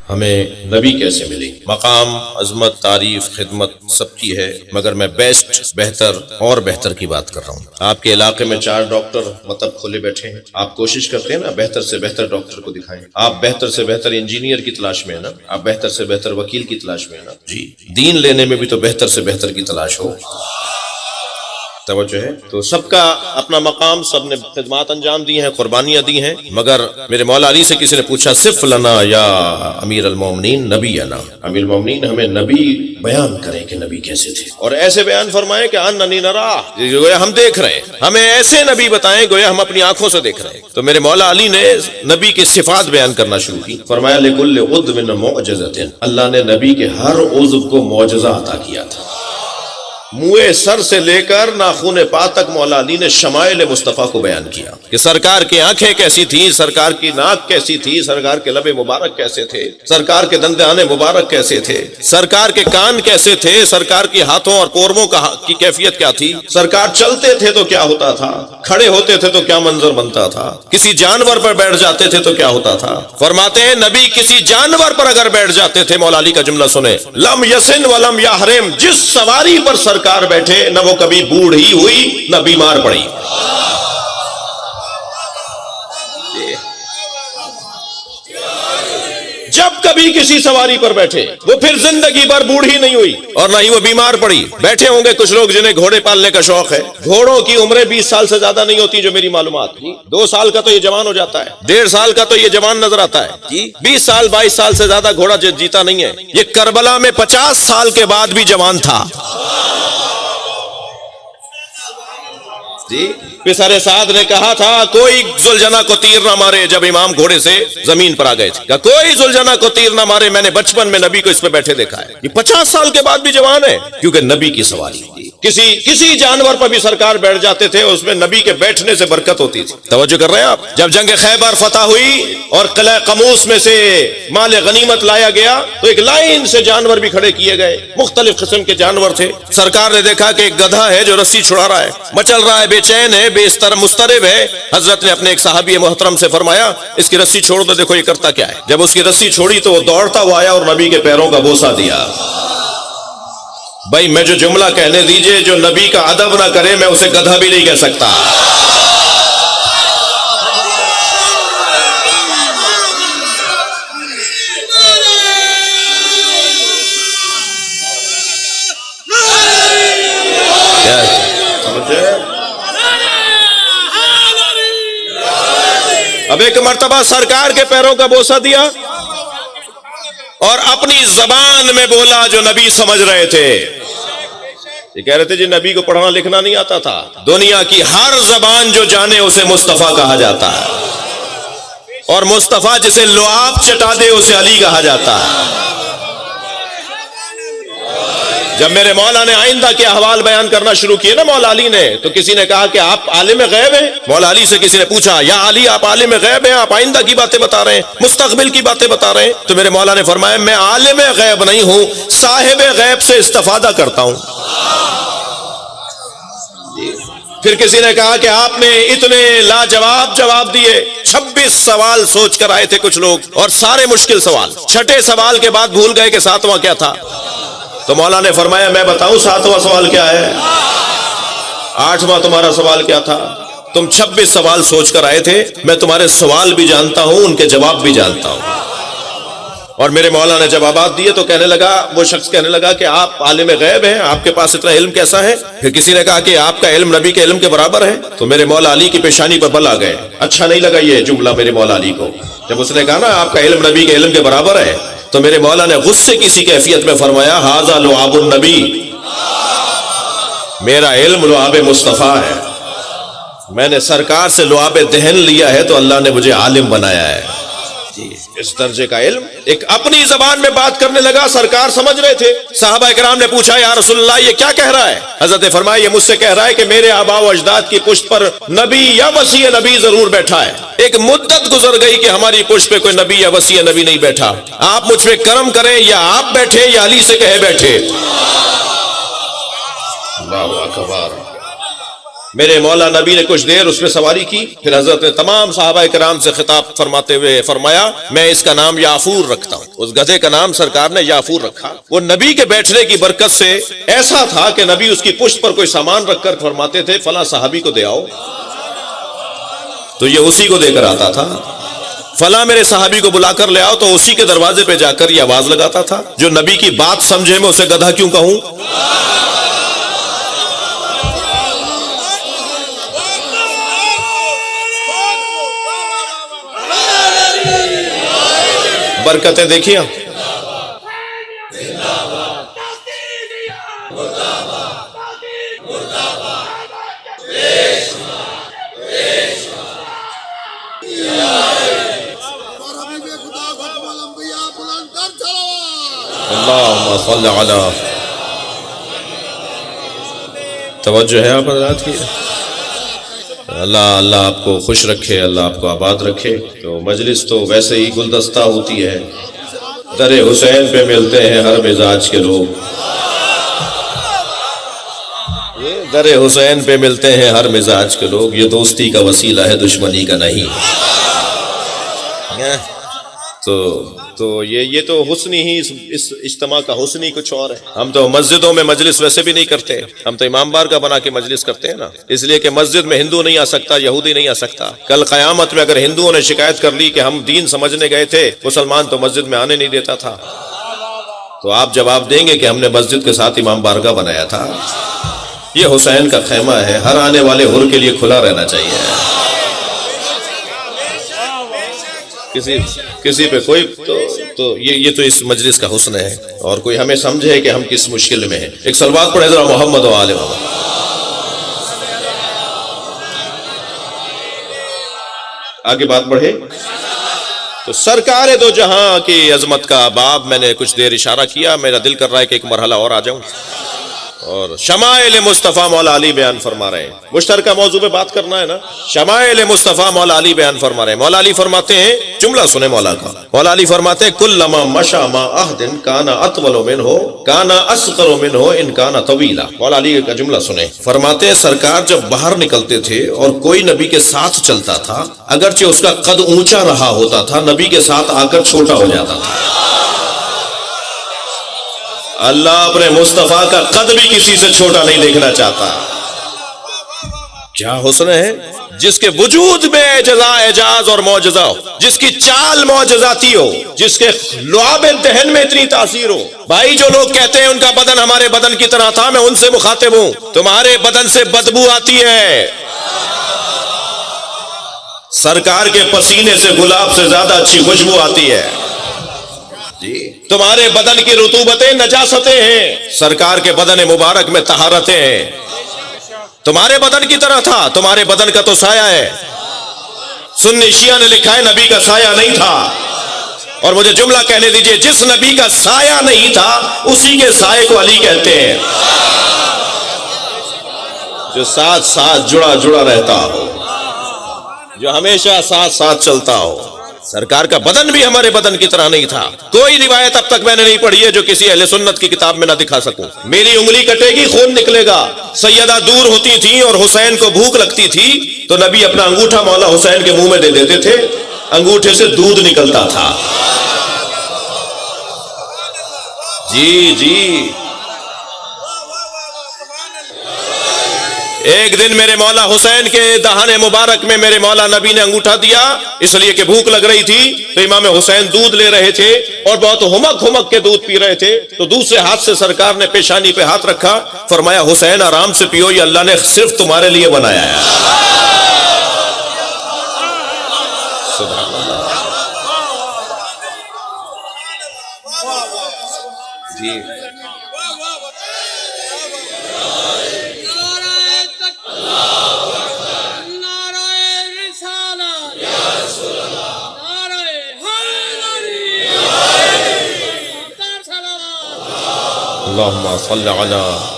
ہمیں نبی کیسے ملی؟ مقام، عظمت، تعریف، خدمت سب کی ہے، مگر میں بیسٹ، بہتر اور بہتر کی بات کر رہا ہوں۔ آپ کے علاقے میں 4 ڈاکٹر مطلب کھلے بیٹھے ہیں، آپ کوشش کرتے ہیں نا بہتر سے بہتر ڈاکٹر کو دکھائیں۔ آپ بہتر سے بہتر انجینئر کی تلاش میں ہے نا، آپ بہتر سے بہتر وکیل کی تلاش میں ہے نا، جی دین لینے میں بھی تو بہتر سے بہتر کی تلاش ہو۔ توجہ ہے؟ تو سب کا اپنا مقام، سب نے خدمات انجام دی ہیں، قربانیاں دی ہیں، مگر میرے مولا علی سے کسی نے پوچھا صف لنا یا امیر المومنین نبینا، امیر المومنین ہمیں نبی بیان کریں کہ نبی کیسے تھے، اور ایسے بیان فرمائیں کہ اننی نرا، گویا ہم دیکھ رہے ہیں، ہمیں ایسے نبی بتائیں گویا ہم اپنی آنکھوں سے دیکھ رہے ہیں۔ تو میرے مولا علی نے نبی کی صفات بیان کرنا شروع کی، فرمایا لکل عضو معجزۃ، اللہ نے نبی کے ہر عضو کو معجزہ عطا کیا تھا۔ منہ سر سے لے کر ناخن پا تک مولا علی نے شمائل مصطفیٰ کو بیان کیا کہ سرکار کی آنکھیں کیسی تھیں، سرکار کی ناک کیسی تھی، سرکار کے لب مبارک کیسے تھے، سرکار کے دندانے مبارک کیسے تھے، سرکار کے کان کیسے تھے، سرکار کے ہاتھوں اور پورموں کی کیفیت کیا تھی، سرکار چلتے تھے تو کیا ہوتا تھا، کھڑے ہوتے تھے تو کیا منظر بنتا تھا، کسی جانور پر بیٹھ جاتے تھے تو کیا ہوتا تھا۔ فرماتے ہیں نبی کسی جانور پر اگر بیٹھ جاتے تھے، مولا علی کا جملہ سنیں، لم یسن ولم یحرم، جس سواری پر سرکار بیٹھے نہ وہ کبھی بوڑھی ہوئی نہ بیمار پڑی۔ جب کبھی کسی سواری پر بیٹھے وہ پھر زندگی بھر بوڑھی نہیں ہوئی اور نہ ہی وہ بیمار پڑی۔ بیٹھے ہوں گے کچھ لوگ جنہیں گھوڑے پالنے کا شوق ہے، گھوڑوں کی عمریں 20 سال سے زیادہ نہیں ہوتی جو میری معلومات، 2 سال کا تو یہ جوان ہو جاتا ہے، 1.5 سال کا تو یہ جوان نظر آتا ہے، 20 سال 22 سال سے زیادہ گھوڑا جیتا نہیں ہے۔ یہ کربلا میں 50 سال کے بعد بھی جوان تھا۔ جی پسر سعد نے کہا تھا کوئی ذوالجنا کو تیر نہ مارے، جب امام گھوڑے سے زمین پر آ گئے تھے، کہ کوئی ذوالجنا کو تیر نہ مارے، میں نے بچپن میں نبی کو اس پہ بیٹھے دیکھا ہے۔ یہ 50 سال کے بعد بھی جوان ہے، کیونکہ نبی کی سواری۔ کسی جانور پر بھی سرکار بیٹھ جاتے تھے، اس میں نبی کے بیٹھنے سے برکت ہوتی تھی۔ توجہ کر رہے ہیں آپ؟ جب جنگ خیبر فتح ہوئی اور قلعہ قموس میں سے مال غنیمت لایا گیا تو ایک لائن سے جانور بھی کھڑے کیے گئے، مختلف قسم کے جانور تھے۔ سرکار نے دیکھا کہ ایک گدھا ہے جو رسی چھڑا رہا ہے، مچل رہا ہے، بے چین ہے، مضطرب ہے۔ حضرت نے اپنے ایک صحابی محترم سے فرمایا اس کی رسی چھوڑ دو، دیکھو یہ کرتا کیا ہے۔ جب اس کی رسی چھوڑی تو وہ دوڑتا ہوا آیا اور نبی کے پیروں کا بوسہ دیا۔ بھائی میں جو جملہ کہنے دیجئے، جو نبی کا ادب نہ کرے میں اسے گدھا بھی نہیں کہہ سکتا۔ اب ایک مرتبہ سرکار کے پیروں کا بوسہ دیا اور اپنی زبان میں بولا جو نبی سمجھ رہے تھے۔ یہ کہہ رہے تھے جی نبی کو پڑھنا لکھنا نہیں آتا تھا، دنیا کی ہر زبان جو جانے اسے مصطفیٰ کہا جاتا ہے، اور مصطفیٰ جسے لعاب چٹا دے اسے علی کہا جاتا ہے۔ جب میرے مولا نے آئندہ کے احوال بیان کرنا شروع کیے نا مولا علی نے، تو کسی نے کہا کہ آپ عالم غیب ہیں۔ مولا علی سے کسی نے پوچھا یا علی آپ عالم غیب ہیں، آپ آئندہ کی باتیں بتا رہے ہیں، مستقبل کی باتیں بتا رہے ہیں؟ تو میرے مولا نے فرمایا میں عالم غیب نہیں ہوں، صاحب غیب سے استفادہ کرتا ہوں۔ پھر کسی نے کہا کہ آپ نے اتنے لاجواب جواب دیے، 26 سوال سوچ کر آئے تھے کچھ لوگ اور سارے مشکل سوال، 6ٹھے سوال کے بعد بھول گئے کہ 7واں کیا تھا۔ تو مولا نے فرمایا میں بتاؤں 7واں سوال کیا ہے، 8واں تمہارا سوال کیا تھا؟ تم 26 سوال سوچ کر آئے تھے، میں تمہارے سوال بھی جانتا ہوں، ان کے جواب بھی جانتا ہوں۔ اور میرے مولا نے جوابات دیے تو کہنے لگا، وہ شخص کہنے لگا کہ آپ عالم غیب ہیں، آپ کے پاس اتنا علم کیسا ہے؟ پھر کسی نے کہا کہ آپ کا علم نبی کے علم کے برابر ہے۔ تو میرے مولا علی کی پیشانی پر بل آ گئے۔ اچھا نہیں لگا یہ جملہ میرے مولا علی کو، جب اس نے کہا نا آپ کا علم نبی کے علم کے برابر ہے، تو میرے مولا نے غصے کی سی کیفیت میں فرمایا ھذا لعاب النبی، میرا علم لعاب مصطفیٰ ہے، میں نے سرکار سے لعاب دہن لیا ہے تو اللہ نے مجھے عالم بنایا ہے۔ اس درجے کا علم۔ ایک اپنی زبان میں بات کرنے لگا، سرکار سمجھ رہے تھے۔ صحابہ کرام نے پوچھا یا رسول اللہ یہ کیا کہہ رہا ہے؟ حضرت نے فرمایا یہ مجھ سے کہہ رہا ہے کہ میرے آباء و اجداد کی پشت پر نبی یا وصی نبی ضرور بیٹھا ہے۔ ایک مدت گزر گئی کہ ہماری پشت پہ کوئی نبی یا وصی نبی نہیں بیٹھا، آپ مجھ پہ کرم کریں یا آپ بیٹھے یا علی سے کہے بیٹھے۔ اللہ اکبر۔ میرے مولا نبی نے کچھ دیر اس پہ سواری کی، پھر حضرت نے تمام صحابہ کرام سے خطاب فرماتے ہوئے فرمایا میں اس کا نام یافور رکھتا ہوں۔ اس گدھے کا نام سرکار نے یافور رکھا۔ وہ نبی کے بیٹھنے کی برکت سے ایسا تھا کہ نبی اس کی پشت پر کوئی سامان رکھ کر فرماتے تھے فلاں صحابی کو دے آؤ، تو یہ اسی کو دے کر آتا تھا۔ فلاں میرے صحابی کو بلا کر لے آؤ، تو اسی کے دروازے پہ جا کر یہ آواز لگاتا تھا۔ جو نبی کی بات سمجھے میں اسے گدھا کیوں کہوں؟ برکتیں دیکھیے۔ اللہم صلی علی، توجہ ہے آپ حضرات کی؟ اللہ آپ کو خوش رکھے، اللہ آپ کو آباد رکھے۔ تو مجلس تو ویسے ہی گلدستہ ہوتی ہے، در حسین پہ ملتے ہیں ہر مزاج کے لوگ، در حسین پہ ملتے ہیں ہر مزاج کے لوگ، یہ دوستی کا وسیلہ ہے دشمنی کا نہیں۔ تو یہ تو حسن ہی، اس اجتماع کا حسن ہی کچھ اور ہے۔ ہم تو مسجدوں میں مجلس ویسے بھی نہیں کرتے، ہم تو امام بار کا بنا کے مجلس کرتے ہیں نا، اس لیے کہ مسجد میں ہندو نہیں آ سکتا، یہودی نہیں آ سکتا۔ کل قیامت میں اگر ہندوؤں نے شکایت کر لی کہ ہم دین سمجھنے گئے تھے، مسلمان تو مسجد میں آنے نہیں دیتا تھا، تو آپ جواب دیں گے کہ ہم نے مسجد کے ساتھ امام بارگاہ بنایا تھا۔ یہ حسین کا خیمہ ہے، ہر آنے والے حر کے لیے کھلا رہنا چاہیے، کسی پہ کوئی تو یہ تو اس مجلس کا حسن ہے، اور کوئی ہمیں سمجھے کہ ہم کس مشکل میں ہیں۔ ایک صلوات پڑھے ذرا محمد و آل محمد۔ آگے بات بڑھے تو سرکار دو جہاں کی عظمت کا باب میں نے کچھ دیر اشارہ کیا، میرا دل کر رہا ہے کہ ایک مرحلہ اور آ جاؤں، اور شمائل مصطفیٰ مولا علی بیان فرما رہے ہیں۔ مشترکہ موضوع پہ بات کرنا ہے نا، شمائل مصطفیٰ مولا علی بیان فرما رہے ہیں۔ مولا علی فرماتے ہیں، جملہ سنیں مولا کا، مولا علی فرماتے ہیں کلما مشى مع عہد کان اطول منہ کان اصغر منہ ان کان طویلا۔ مولا علی کا جملہ سنیں، فرماتے ہیں سرکار جب باہر نکلتے تھے اور کوئی نبی کے ساتھ چلتا تھا، اگرچہ اس کا قد اونچا رہا ہوتا تھا، نبی کے ساتھ آ کر چھوٹا ہو جاتا تھا۔ اللہ اپنے مصطفیٰ کا قد بھی کسی سے چھوٹا نہیں دیکھنا چاہتا۔ کیا حسن ہے، جس کے وجود میں اعجاز اور معجزہ ہو، جس کی چال معجزاتی ہو، جس کے لعاب دہن میں اتنی تاثیر ہو۔ بھائی جو لوگ کہتے ہیں ان کا بدن ہمارے بدن کی طرح تھا، میں ان سے مخاطب ہوں، تمہارے بدن سے بدبو آتی ہے، سرکار کے پسینے سے گلاب سے زیادہ اچھی خوشبو آتی ہے جی۔ تمہارے بدن کی رطوبتیں نجاستیں ہیں، سرکار کے بدن مبارک میں طہارتیں ہیں۔ تمہارے بدن کی طرح تھا، تمہارے بدن کا تو سایہ ہے۔ سنی شیعہ نے لکھا ہے نبی کا سایہ نہیں تھا، اور مجھے جملہ کہنے دیجئے، جس نبی کا سایہ نہیں تھا اسی کے سائے کو علی کہتے ہیں، جو ساتھ ساتھ جڑا رہتا ہو، جو ہمیشہ ساتھ ساتھ چلتا ہو۔ سرکار کا بدن بھی ہمارے بدن کی طرح نہیں تھا۔ کوئی روایت اب تک میں نے نہیں پڑھی ہے جو کسی اہل سنت کی کتاب میں نہ دکھا سکوں۔ میری انگلی کٹے گی خون نکلے گا۔ سیدہ دور ہوتی تھی اور حسین کو بھوک لگتی تھی تو نبی اپنا انگوٹھا مولا حسین کے منہ میں دے دیتے تھے، انگوٹھے سے دودھ نکلتا تھا۔ جی ایک دن میرے مولا حسین کے دہان مبارک میں میرے مولا نبی نے انگوٹھا دیا، اس لیے کہ بھوک لگ رہی تھی، تو امام حسین دودھ لے رہے تھے اور بہت ہمک کے دودھ پی رہے تھے، تو دوسرے ہاتھ سے سرکار نے پیشانی پہ ہاتھ رکھا، فرمایا حسین آرام سے پیو، یہ اللہ نے صرف تمہارے لیے بنایا ہے۔ سبحان اللہ جی۔ اللهم صل على